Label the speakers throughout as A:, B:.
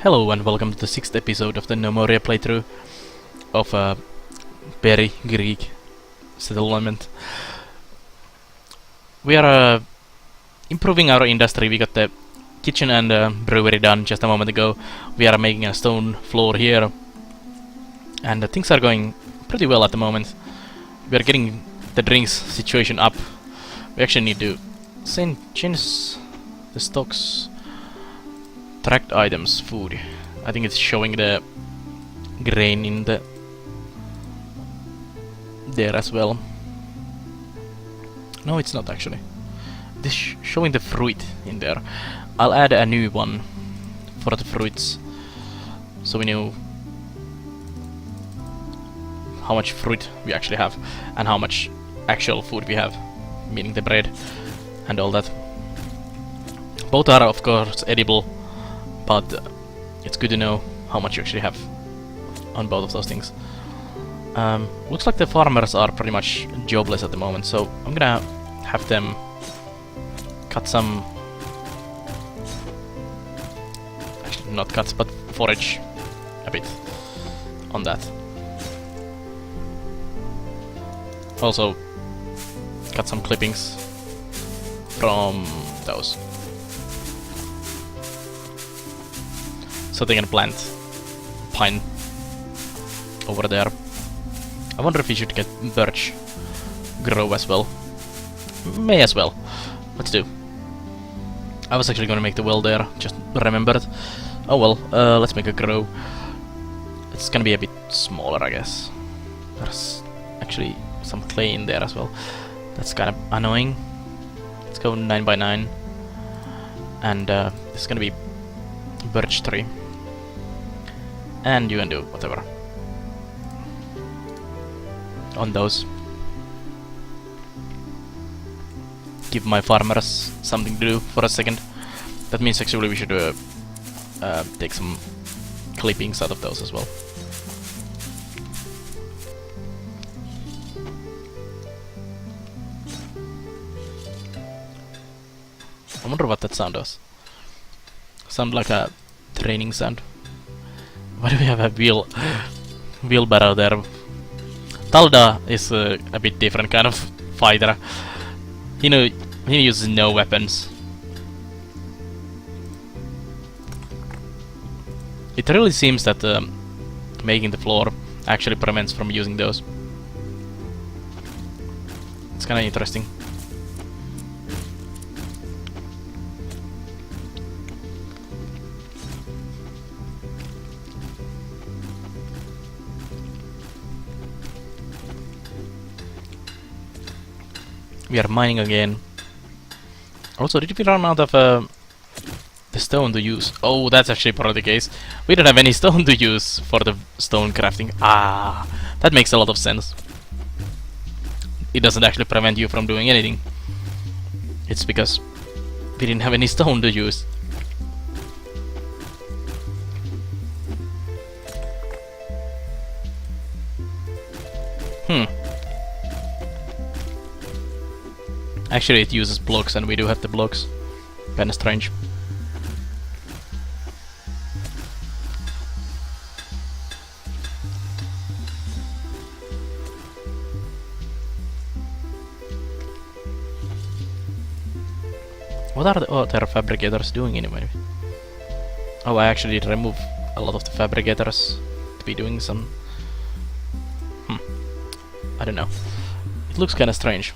A: Hello and welcome to the 6th episode of the Gnomoria playthrough of Berrycreek settlement. We are improving our industry. We got the kitchen and brewery done just a moment ago. We are making a stone floor here, and things are going pretty well at the moment. We are getting the drinks situation up. We actually need to change the stocks. Tracked items, food. I think it's showing the grain in there as well. No, it's not actually. This showing the fruit in there. I'll add a new one for the fruits, so we know how much fruit we actually have and how much actual food we have, meaning the bread and all that. Both are of course edible, but it's good to know how much you actually have on both of those things. Looks like the farmers are pretty much jobless at the moment, so I'm gonna have them cut some... actually not cut, but forage a bit on that. Also cut some clippings from those, so they can plant pine over there. I wonder if we should get birch grow as well. May as well. Let's do. I was actually gonna make the well there, just remembered. Oh well, let's make a grow. It's gonna be a bit smaller, I guess. There's actually some clay in there as well. That's kind of annoying. Let's go 9 by 9. And this is gonna be birch tree. And you can do whatever on those. Give my farmers something to do for a second. That means actually we should take some clippings out of those as well. I wonder what that sound does. Sound like a training sound. Why do we have a wheelbarrow there? Talda is a bit different kind of fighter. You know, he uses no weapons. It really seems that making the floor actually prevents from using those. It's kind of interesting. We are mining again. Also, did we run out of the stone to use? Oh, that's actually part of the case. We don't have any stone to use for the stone crafting. Ah, that makes a lot of sense. It doesn't actually prevent you from doing anything. It's because we didn't have any stone to use. Actually, it uses blocks, and we do have the blocks. Kinda strange. What are the other fabricators doing anyway? Oh, I actually did remove a lot of the fabricators to be doing some... I don't know. It looks kinda strange.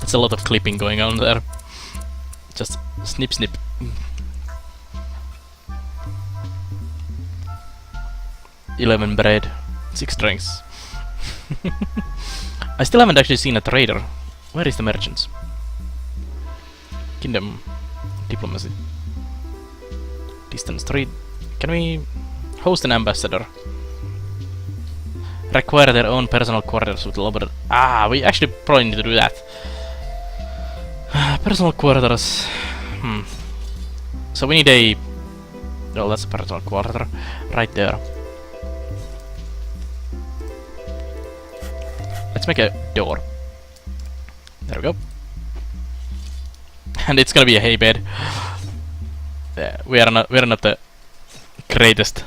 A: It's a lot of clipping going on there. Just snip snip. $11 bread, 6 drinks. I still haven't actually seen a trader. Where is the merchants? Kingdom. Diplomacy. Distant trade. Can we host an ambassador? Require their own personal quarters with elaborate... Ah, we actually probably need to do that. Personal quarters. So we need a... Oh, that's a personal quarter. Right there. Let's make a door. There we go. And it's gonna be a hay bed. Yeah, we are not the greatest,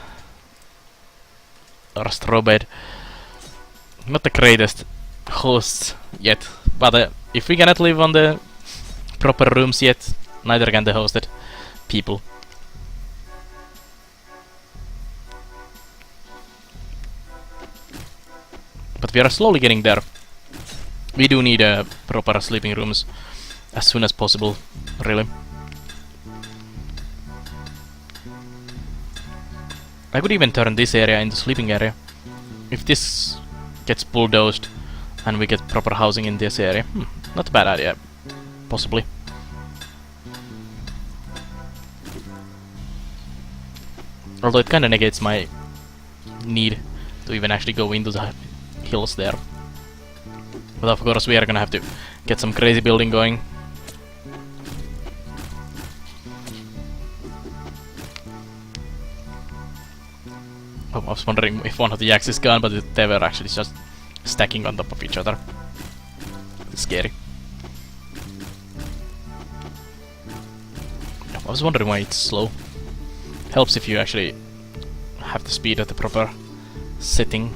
A: or straw bed. Not the greatest hosts yet. But if we cannot live on the proper rooms yet, neither can the hosted people. But we are slowly getting there. We do need proper sleeping rooms as soon as possible, really. I could even turn this area into sleeping area. If this gets bulldozed and we get proper housing in this area. Not a bad idea, possibly. Although it kinda negates my need to even actually go into the hills there. But of course we are gonna have to get some crazy building going. I was wondering if one of the axes is gone, but they were actually just stacking on top of each other. It's scary. I was wondering why it's slow. Helps if you actually have the speed at the proper setting.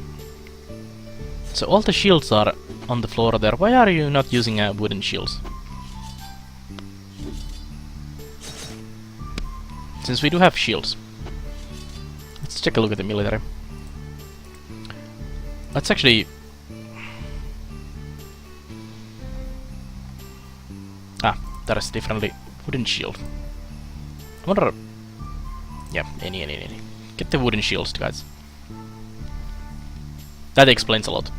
A: So all the shields are on the floor there. Why are you not using wooden shields? Since we do have shields. Let's take a look at the military. Let's actually... that is differently wooden shield. I wonder... Yeah, any. Get the wooden shields, guys. That explains a lot.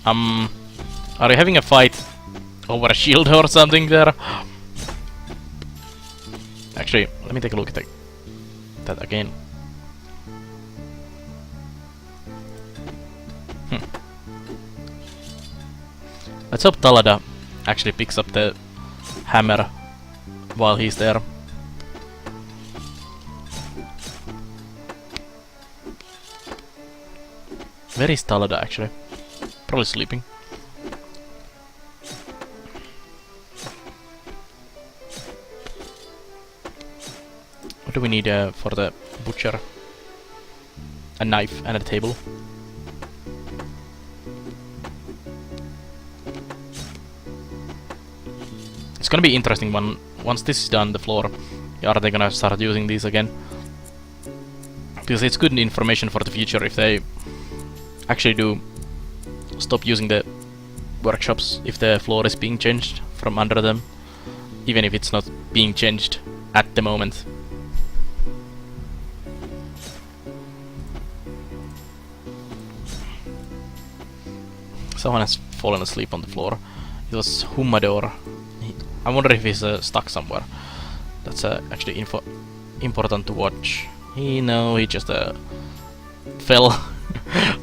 A: Are you having a fight over a shield or something there? Actually, let me take a look at that again. Let's hope Talada actually picks up the hammer while he's there. Where is Talada actually? Probably sleeping. What do we need for the butcher? A knife and a table. It's gonna be interesting once this is done, the floor. Are they gonna start using these again? Because it's good information for the future if they actually do stop using the workshops if the floor is being changed from under them, even if it's not being changed at the moment. Someone has fallen asleep on the floor. It was Humador. I wonder if he's stuck somewhere. That's actually important to watch. No, he just fell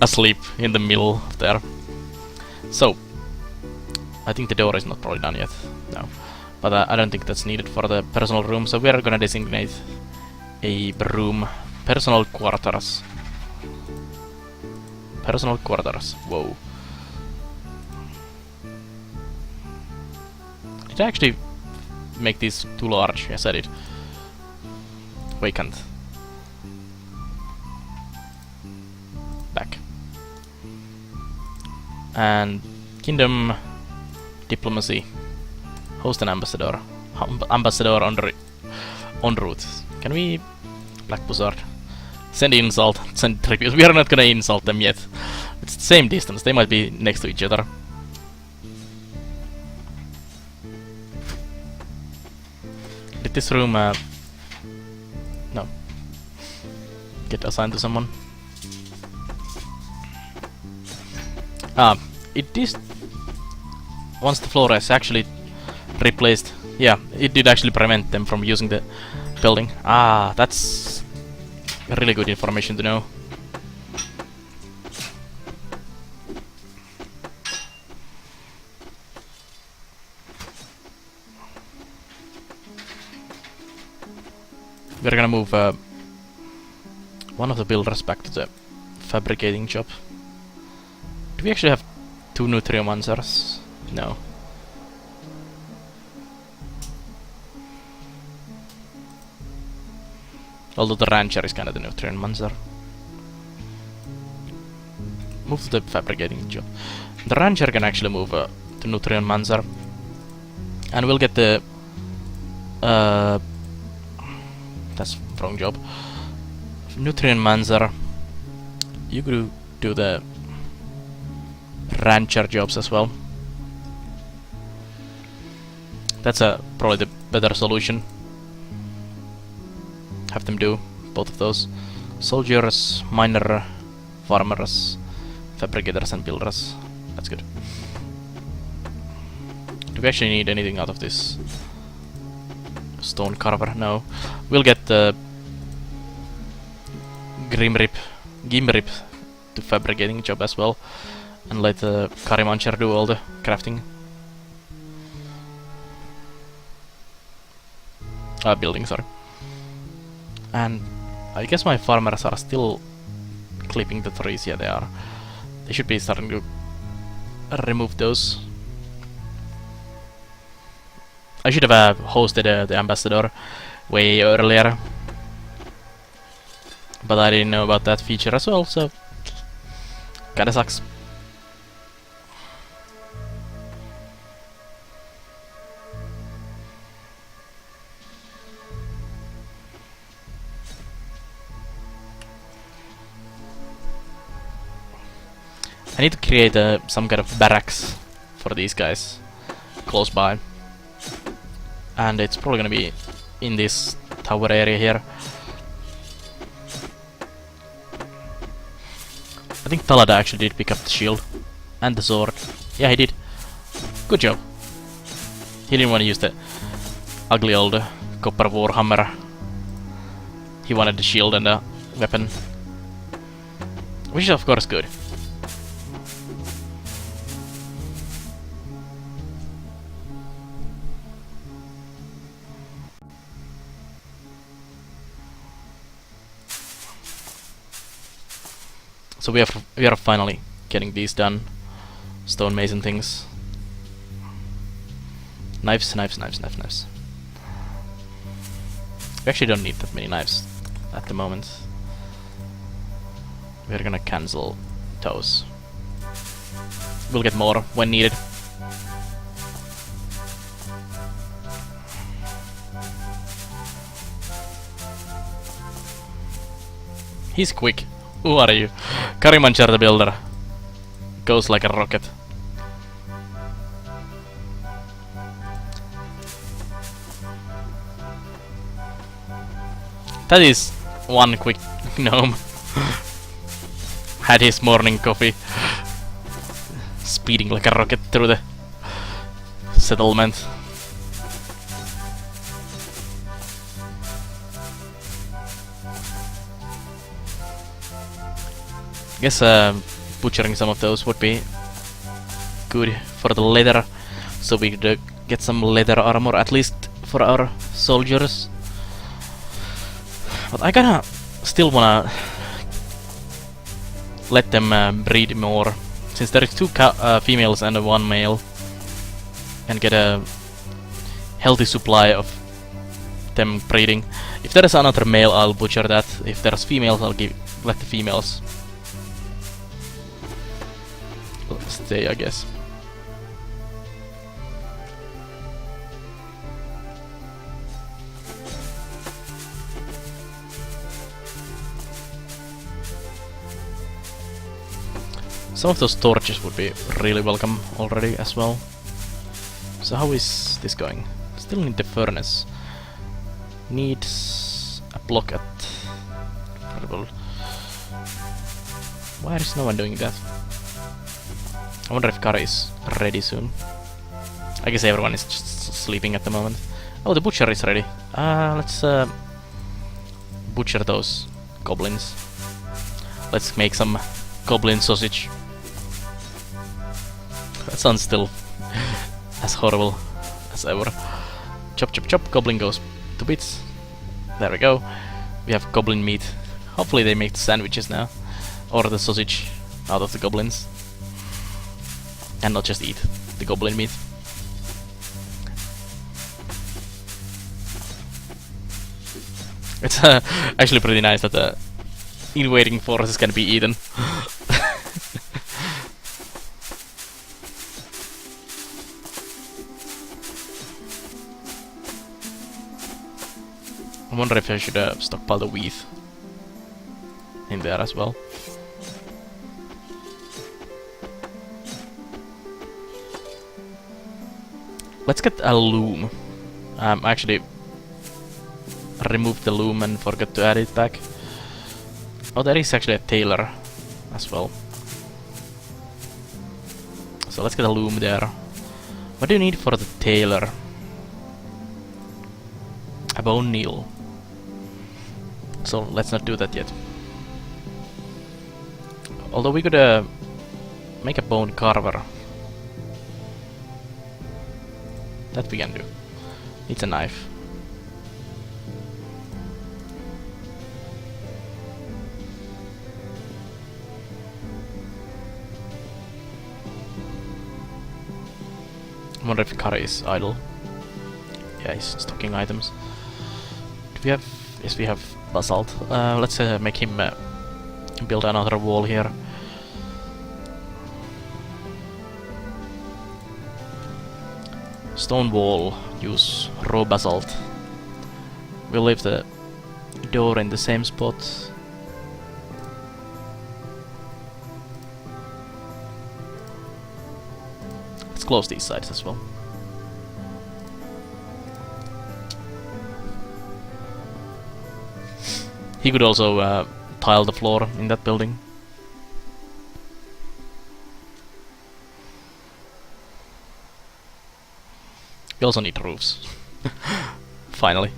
A: asleep in the middle there. So, I think the door is not probably done yet. No. But I don't think that's needed for the personal room, so we are gonna designate a room. Personal quarters. Personal quarters. Whoa. Did I actually make these too large? Yes, I did. Vacant. Back. And kingdom diplomacy. Host an ambassador. Ambassador en route. Can we Black Buzzard send insult? Send tribute. We are not gonna insult them yet. It's the same distance. They might be next to each other. Did this room no get assigned to someone? It is once the floor is actually replaced. Yeah, it did actually prevent them from using the building. That's really good information to know. We're gonna move one of the builders back to the fabricating shop. Do we actually have 2 Nutriomancers? No. Although the Rancher is kind of the Nutriomancer. Move to the fabricating job. The Rancher can actually move to Nutriomancer. And we'll get the... that's wrong job. Nutriomancer. You could do the Rancher jobs as well. That's probably the better solution. Have them do both of those. Soldiers, miner, farmers, fabricators and builders. That's good. Do we actually need anything out of this stone carver? No. We'll get the Gimrip to fabricating job as well, and let the Karimancher do all the crafting. Building, sorry. And I guess my farmers are still clipping the trees. Yeah, they are. They should be starting to remove those. I should have hosted the ambassador way earlier, but I didn't know about that feature as well, so kinda sucks. I need to create some kind of barracks for these guys close by, and it's probably gonna be in this tower area here. I think Talada actually did pick up the shield and the sword. Yeah, he did. Good job. He didn't want to use the ugly old copper warhammer. He wanted the shield and the weapon, which is of course good. So we are finally getting these done. Stonemason things. Knives. We actually don't need that many knives at the moment. We're gonna cancel those. We'll get more when needed. He's quick. Who are you? Karimancher the Builder. Goes like a rocket. That is one quick gnome. Had his morning coffee. Speeding like a rocket through the settlement. I guess butchering some of those would be good for the leather, so we could get some leather armor at least for our soldiers. But I kinda still wanna let them breed more, since there is 2 females and 1 male, and get a healthy supply of them breeding. If there is another male, I'll butcher that. If there's females, I'll let the females stay, I guess. Some of those torches would be really welcome already as well. So how is this going? Still need the furnace. Needs a block at... Why is no one doing that? I wonder if Kari is ready soon. I guess everyone is just sleeping at the moment. Oh, the butcher is ready. Let's butcher those goblins. Let's make some goblin sausage. That sounds still as horrible as ever. Chop chop chop, goblin goes to bits. There we go. We have goblin meat. Hopefully they make the sandwiches now. Or the sausage out of the goblins. and not just eat the goblin meat. It's actually pretty nice that the invading forces can be eaten. I wonder if I should stockpile the wheat in there as well. Let's get a loom. Actually removed the loom and forgot to add it back. Oh, there is actually a tailor as well. So let's get a loom there. What do you need for the tailor? A bone needle. So let's not do that yet. Although we could make a bone carver. That we can do. It's a knife. I wonder if Kari is idle. Yeah, he's stocking items. Do we have... Yes, we have basalt. Let's make him build another wall here. Stone wall. Use raw basalt. We'll leave the door in the same spot. Let's close these sides as well. He could also tile the floor in that building. We also need roofs. Finally.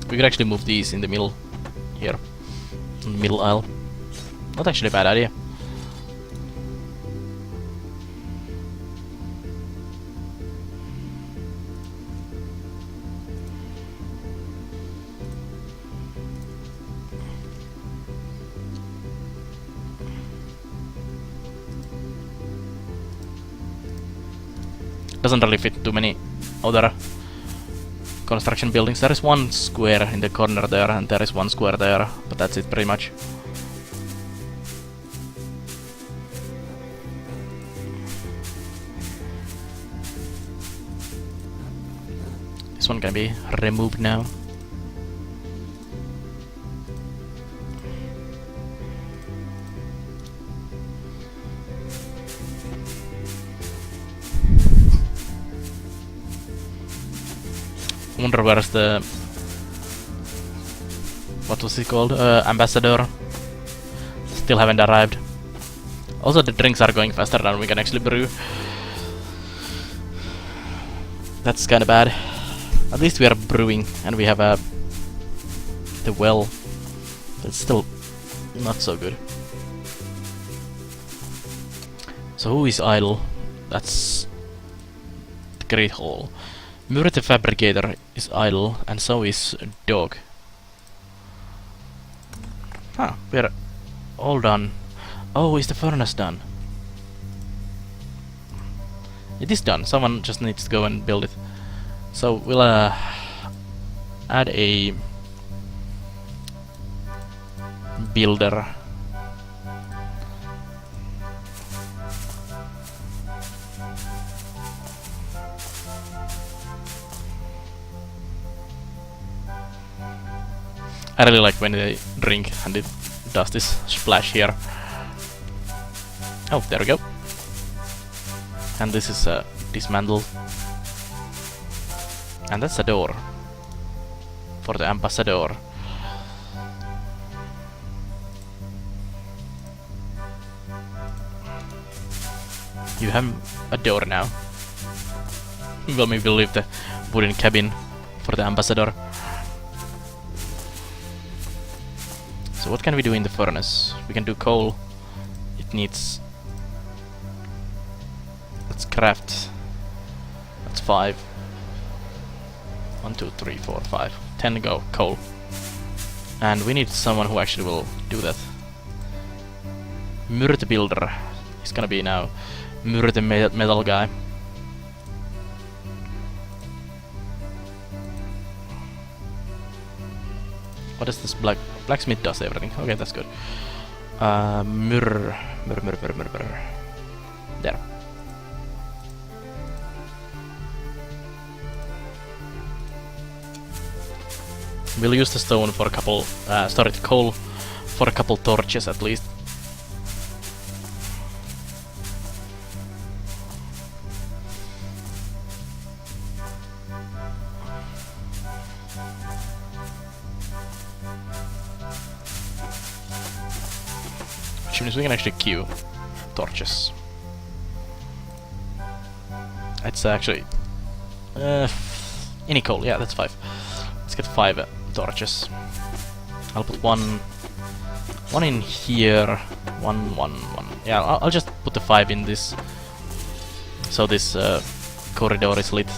A: We could actually move these in the middle here. In the middle aisle. Not actually a bad idea. Doesn't really fit too many other construction buildings. There is one square in the corner there, and there is one square there, but that's it pretty much. This one can be removed now. Wonder where's the... what was it called? Ambassador. Still haven't arrived. Also the drinks are going faster than we can actually brew. That's kinda bad. At least we are brewing and we have the well. It's still not so good. So who is idle? That's the Great Hall. Murray the Fabricator is idle, and so is Dog. Huh, we're all done. Oh, is the furnace done? It is done. Someone just needs to go and build it. So we'll add a builder. I really like when they drink and it does this splash here. Oh, there we go. And this is dismantled. And that's a door for the ambassador. You have a door now. Well, maybe we'll leave the wooden cabin for the ambassador. So what can we do in the furnace? We can do coal. It needs... let's craft. That's 5. 1, 2, 3, 4, 5. 10 go coal. And we need someone who actually will do that. Myrte builder. He's gonna be now Myrte metal guy. What is this blacksmith does everything. Okay, that's good. Myrr. There. We'll use the stone for a couple, coal for a couple torches at least. Which means we can actually queue torches. It's actually any coal, yeah, that's 5. Let's get 5 torches. I'll put one in here, one. Yeah, I'll just put the 5 in this, so this corridor is lit.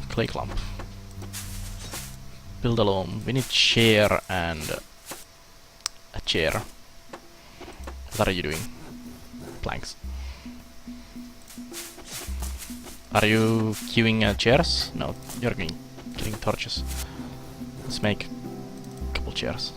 A: Clay clump. Build a loom. We need chair and a chair. What are you doing? Planks. Are you queuing chairs? No, you're getting torches. Let's make a couple chairs.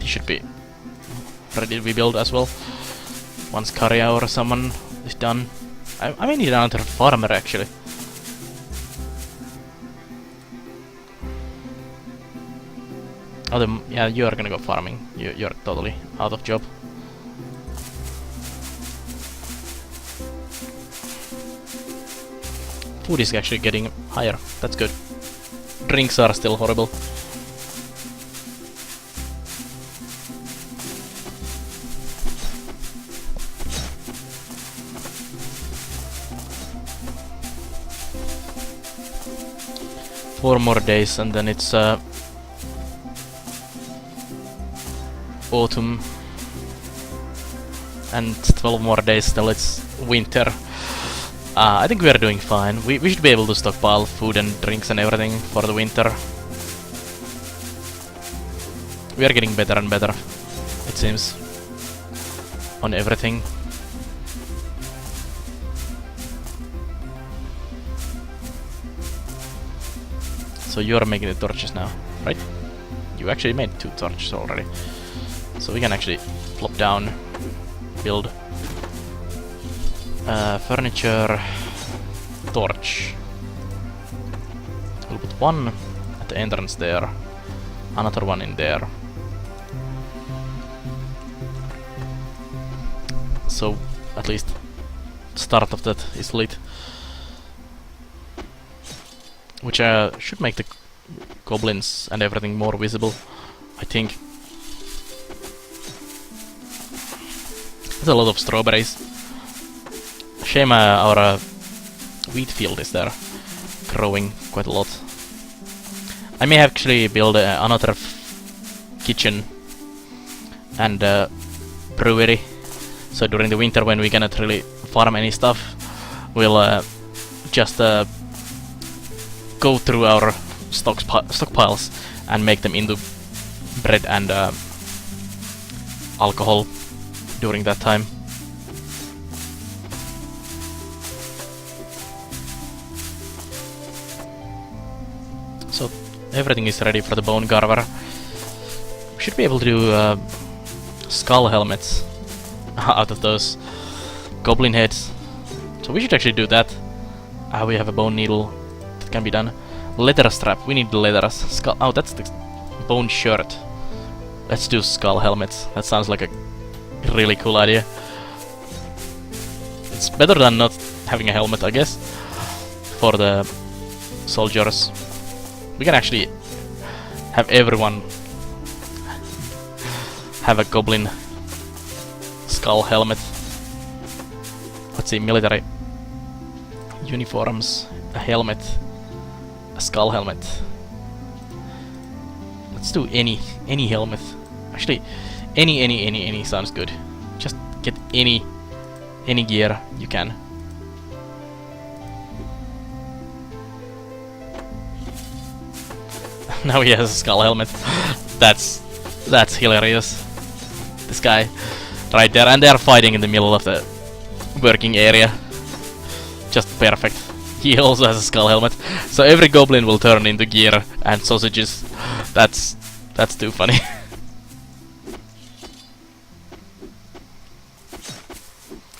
A: Should be ready to be built as well once Karja or someone is done. I may need another farmer actually. Oh, yeah, you are gonna go farming. You're totally out of job. Food is actually getting higher. That's good. Drinks are still horrible. Four more days and then it's autumn, and 12 more days till it's winter. I think we are doing fine. We should be able to stockpile food and drinks and everything for the winter. We are getting better and better, it seems, on everything. So you are making the torches now, right? You actually made 2 torches already. So we can actually flop down, build furniture, torch. We'll put one at the entrance there, another one in there. So at least start of that is lit. Which should make the goblins and everything more visible, I think. There's a lot of strawberries. Shame our wheat field is there, growing quite a lot. I may actually build another kitchen and brewery. So during the winter, when we cannot really farm any stuff, we'll just go through our stockpiles and make them into bread and alcohol during that time. So everything is ready for the bone carver. We should be able to do skull helmets out of those goblin heads. So we should actually do that. We have a bone needle. Can be done. Leather strap. We need the leather skull. Oh, that's the bone shirt. Let's do skull helmets. That sounds like a really cool idea. It's better than not having a helmet, I guess, for the soldiers. We can actually have everyone have a goblin skull helmet. Let's see, military uniforms, a helmet, a skull helmet. Let's do any helmet. Actually, any sounds good. Just get any gear you can. Now he has a skull helmet. That's hilarious. This guy right there, and they are fighting in the middle of the working area. Just perfect. He also has a skull helmet, so every goblin will turn into gear and sausages. That's too funny.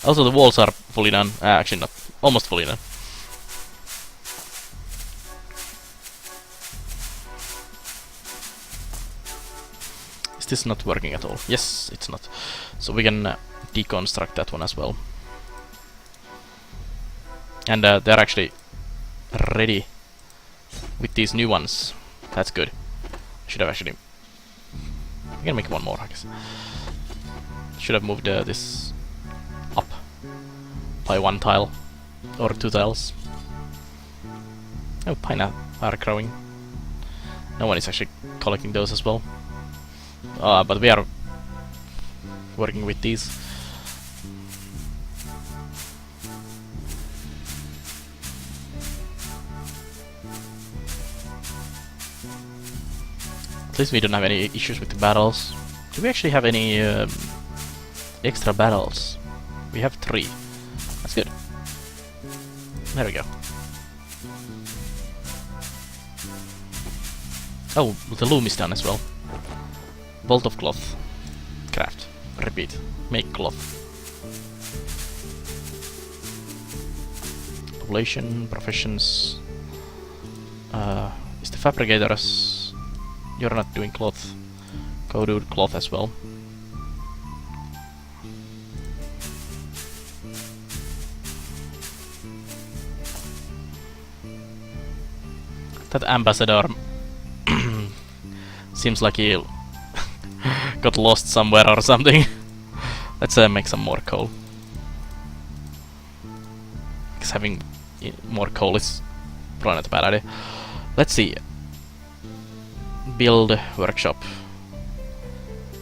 A: Also, the walls are fully done. Actually, not almost fully done. Is this not working at all? Yes, it's not. So we can deconstruct that one as well. And they're actually ready with these new ones. That's good. Should have actually... I'm gonna make one more, I guess. Should have moved this up by 1 tile or 2 tiles. Oh, pine are growing. No one is actually collecting those as well. But we are working with these. At least we don't have any issues with the battles. Do we actually have any extra battles? We have 3. That's good. There we go. Oh, the loom is done as well. Bolt of cloth. Craft. Repeat. Make cloth. Population, professions. Is the fabricators... You're not doing cloth. Go do cloth as well. That ambassador seems like he got lost somewhere or something. Let's make some more coal. Because having more coal is probably not a bad idea. Let's see. Build workshop.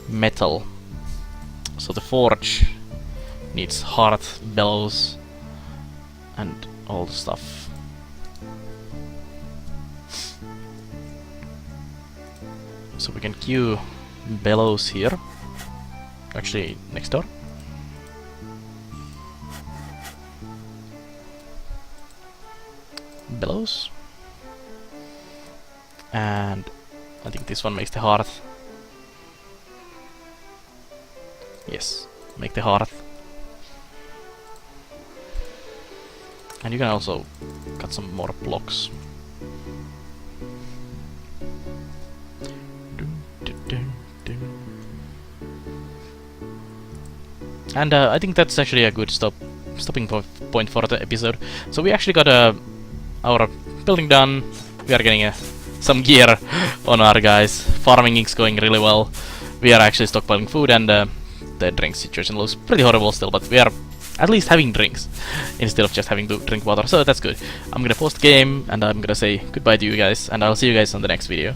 A: Metal. So the forge needs hearth, bellows, and all the stuff. So we can queue bellows here. Actually, next door. Bellows. And I think this one makes the hearth. Yes, make the hearth. And you can also cut some more blocks. And I think that's actually a good stopping point for the episode. So we actually got our building done. We are getting some gear on our guys. Farming is going really well. We are actually stockpiling food, and the drink situation looks pretty horrible still, but we are at least having drinks instead of just having to drink water, so that's good. I'm gonna post the game, and I'm gonna say goodbye to you guys, and I'll see you guys on the next video.